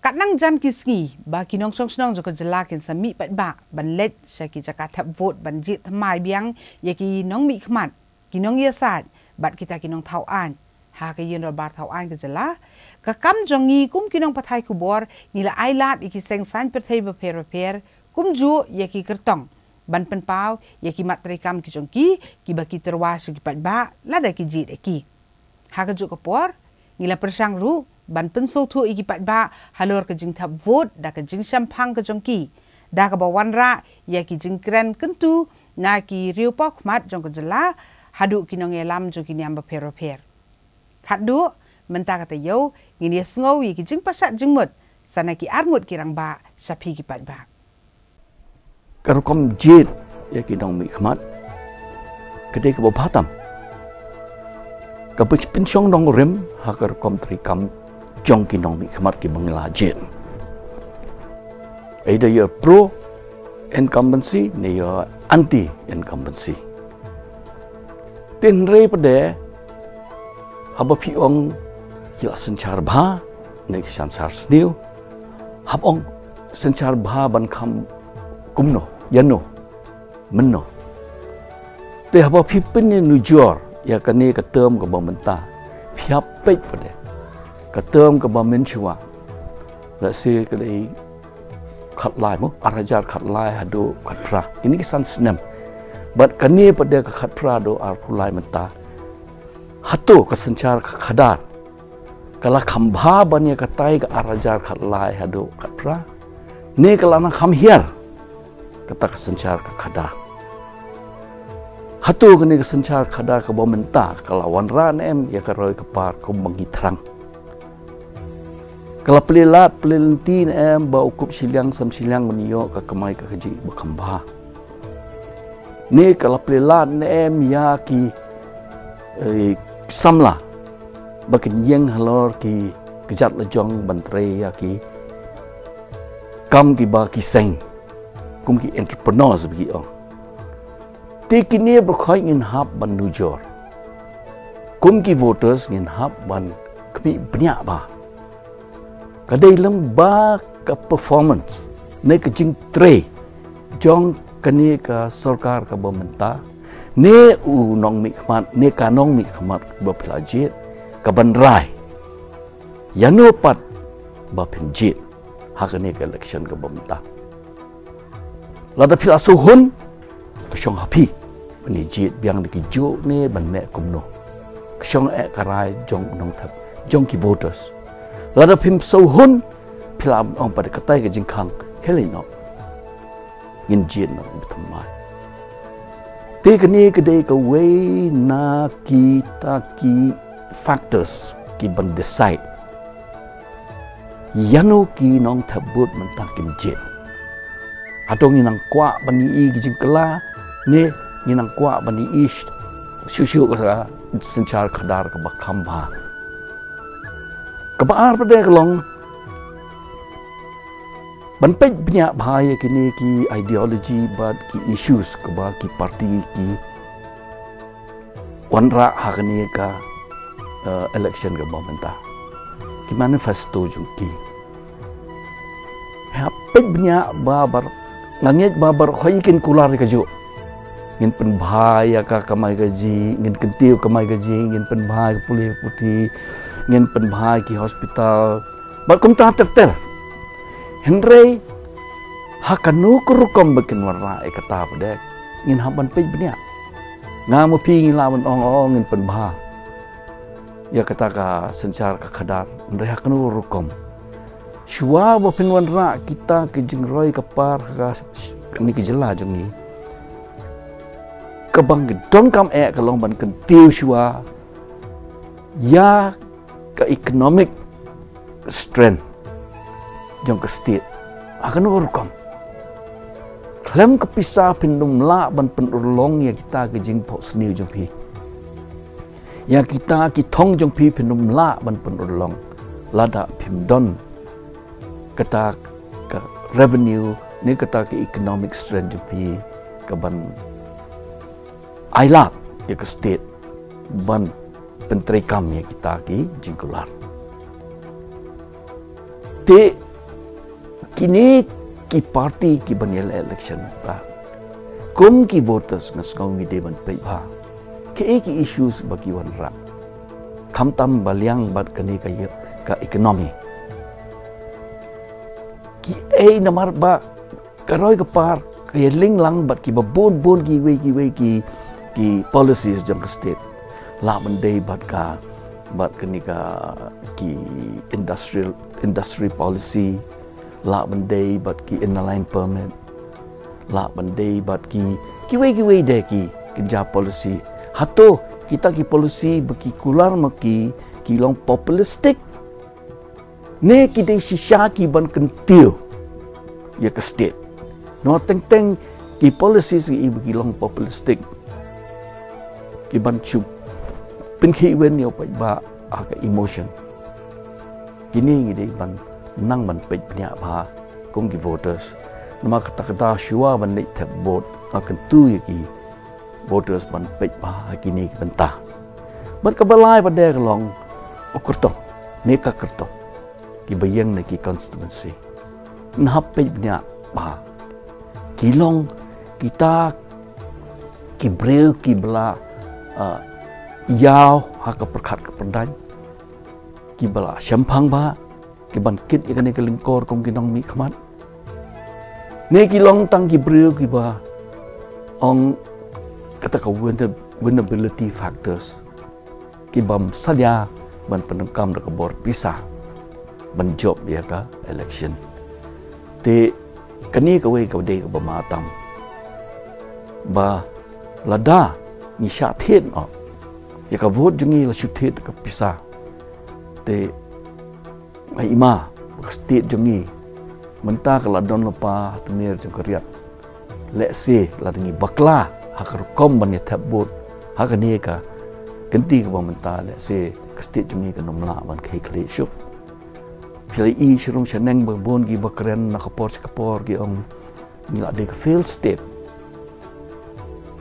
kat nang jan kisngi ba kinong song joko jelakin sami pat ba ban let syaki jaka tap vote ban Jied thamai biang yaki Nongmih khmat kinong yasat bat kita kinong Thaw-aiñ ha ke yin Dorbar Thaw-aiñ ke jela ka kam jongi kum kinong pathai kubor ngila ailat iki seng san perthai ba per kum ju yaki kertong ban pen pau yaki matri kam ki jongki ki baki terwas ki pat ba lada ki Jied eki ha ke ju kapor ngila persang ru ban pensau tu iki pat ba halor ke jing thap vote da ke jing sampang ke jongki da ke bawan ra ya ki jing kren kentu na ki riu pa khmat jong ke jela hadu kinong elam jong ki niam ba per khadu menta kata yo ngini sngow ki jing pasat jing mut sana ki arngut kirang ba sapi ki pat ba karukom Jied ya ki Nongmih khmat kedai ke batam kapich pinsyong dong rem hakar kom trikam jong ki Nongmih khmat ki bangla Jied. Either you're pro incumbency ni you're anti incumbency. Tin re pada haba pi ong kila senchar bha ni sansar sniu hab ong senchar bha ban kham kumno yano menno. Te haba pi pen ni nujor ya kani ka term ka bamenta phiap pet pada ketem ke bamen chua rasi kedai khat lai mo arajar khat lai hadu khat pra ini kisan senam bat kani pada ke khat pra do ar pulai menta hatu kesencar khadar kala khambha bania katai ke arajar khat lai hadu khat pra ni kalana kham hiar kata kesencar khadar hatu kani kesencar khadar ke bamenta kala wanran em ya karoi kepar kum bagi terang. Kalau pelilat pelenti em bau kup siliang sam siliang menio ke kemai ke haji berkambah. Ni kalau pelilat em ya ki samla bakin yang halor ki kejat lejong bantre ya ki kam ki ba ki seng kum ki entrepreneur sebagi ong. Ti kini berkhoi ngin hab ban nujor. Kum ki voters ngin hab ban kemi banyak ba. Kadai lembah ke performance ni ke jing tre jong kani ke sarkar ke pemerintah ni Nongmih khmat ni ka Nongmih khmat bapila Jied ke bandrai yanu pat bapin Jied hak ni ke election ke pemerintah lada pila suhun ke syong hapi ni Jied biang di juk ni ban mek Kumno ke syong karai jong nong thap jong ki voters lada pim sauhun pilam ong pada katai ke jingkang helino ngin Jied no thamai te kani kedai ke way na kita ki factors ki ban decide yanu ki nong thabut mentakin Jied atau nginang kwa bani i ki jingkala ne nginang kwa bani i syu ka sencar khadar ke bakhamba kebaar pada kelong banpej banyak bahaya kini ki ideologi bad ki issues keba ki parti ki wanra hakni ka election ke pemerintah ki manifesto jungki ha pej banyak babar ngangit babar khoikin kular ke ju ngin pen bahaya ka kamai gaji ngin kentiu kamai gaji ngin pen bahaya pulih putih ngin pen bahai ki hospital bat kum ta ter henry hakanu kurukom bekin warna kata pada ngin haban pe benya ngamu pi ngin lawan ong ngin pen bah ya kata ka sencar ka khadar henry hakanu rukom shua bo pen warna kita ke jingroi kapar ka ni ke jela jengi ke bang dong kam kalong ban kentiu shua ya ke economic strength jong ke state akan urukam klem kepisah pindum la ban penurlong ya kita ke jing pok seni jong pi ya kita ki thong jong pi pindum la ban penurlong lada pimdon kata ke revenue ni kata ke economic strength jong pi ke ban ailat ya ke state ban pentrikam ya kita ki jingkular. Te kini ki party ki banil election ba kum ki voters ngasngau ngi de ban pe ba ke issues bagi wan ra kham tam baliang bat kani ka economy ki namar ba karoi ka par ke ling lang bat ki ba bon ki we ki policies jang state la ban dei bat kani ka ki industry policy la ban dei bat ki inline permit la ban dei bat ki we de ki kerja policy hato kita ki policy bagi kular maki ki long populistic ne ki de shisha ki ban kentiu ya ke state no teng ki policies ki bagi long populistic ki ban chup pin khi wen yo ba ka emotion kini ngi de ban nang ban pe nya ba kum ki voters nama kata shua ban nei thep vote akan tu ki voters ban pe ba kini ki bantah bat ka balai ba de long okurto ne ka kerto ki bayang ne ki constituency nah pe nya ba ki long kita ki breu ki bla yao ha ka perkhat ka pendai ki bala syampang ba ki ban kit ya ne ka lingkor kong ki Nongmih khmat ne ki long tang ki breu ki ba ong kata ka vulnerability factors ki bam sadia ban penengkam da bor pisah ban job dia ka election te kani ka we ka de ka matam ba lada ni sha thet o ya ka vote jungi la shuthet ka pisah te mai ima ka state jungi menta ka ladon lepa tenir jeng kariat let's say la dengi bakla hakar kom ban ya tabut hakar ni ka ganti ka menta let's say ka state jungi ka nomla ban kai kle shup pilai I shurung shaneng bon gi bakren na kapor gi ong ni la de ka failed state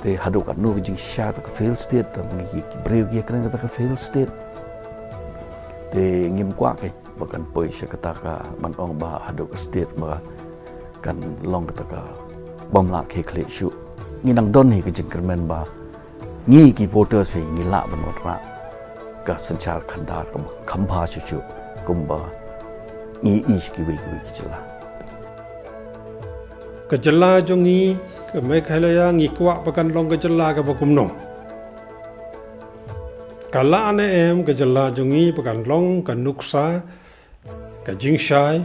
te hadu ka no jing sha ka failed state ta ngi ki breu gi kren ka failed state te ngim kwa kai bakan poi sha kata ka man ong ba hadu ka state ba kan long kata ka bom la ke kle shu ngi nang don ni ka jing kermen ba ngi ki voters he ngi la ban ra ka sanchar khandar ka khamba chu kumba ngi ish ki we ki chila ka jalla jongi ka me khalaya ngi kwa bakan long ka jalla ka ba kumno kala ane em ka jalla jongi bakan long ka nuksa ka jingshai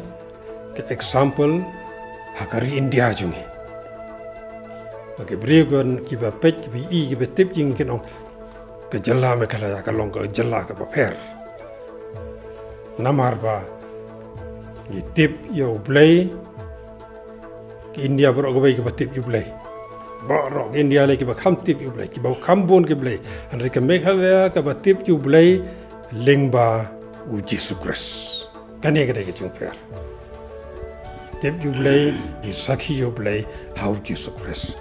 ka example hakari India jongi bagi bregon ki ba pet ki bi I ki ba tip jing kinong ka jalla me khalaya ka long ka jalla ka ba per namar ba ni tip yo play ki India bro go ki ba tip yo play ba ro India le ki ba kham tip yo play ki ba kham bon ki play and ka Meghalaya ka ba tip yo play lingba u Jesus Christ kane ka de ki jung per tip yo play ki sakhi yo play how Jesus Christ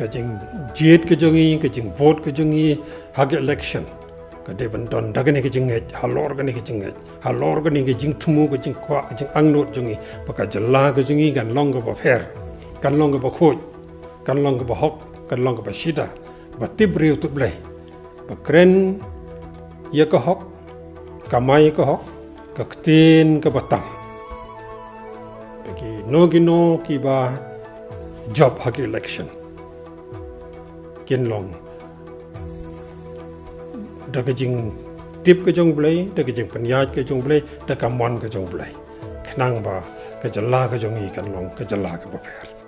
ka jing Jied ka jongi ka jing vote ka jongi hag election ka de ban don dagane ka jing halor ka ni ka jing halor ka ni ka jing thumu ka jing kwa ka jing angnot jongi ka jalla ka jongi gan long ka ba fer kan long ka ba khoj kan long ka ba hok kan long ka ba shida ba tibreu tu blai ba kren ya ka hok ka mai ka hok ka ktin ka ba tam bagi no ki ba job hak election kin long daga jing tip ke jong blai daga jing penyaj ke jong blai daga mon ke jong blai khnang ba ke jalla ke jong I kan long ke jalla ke ba per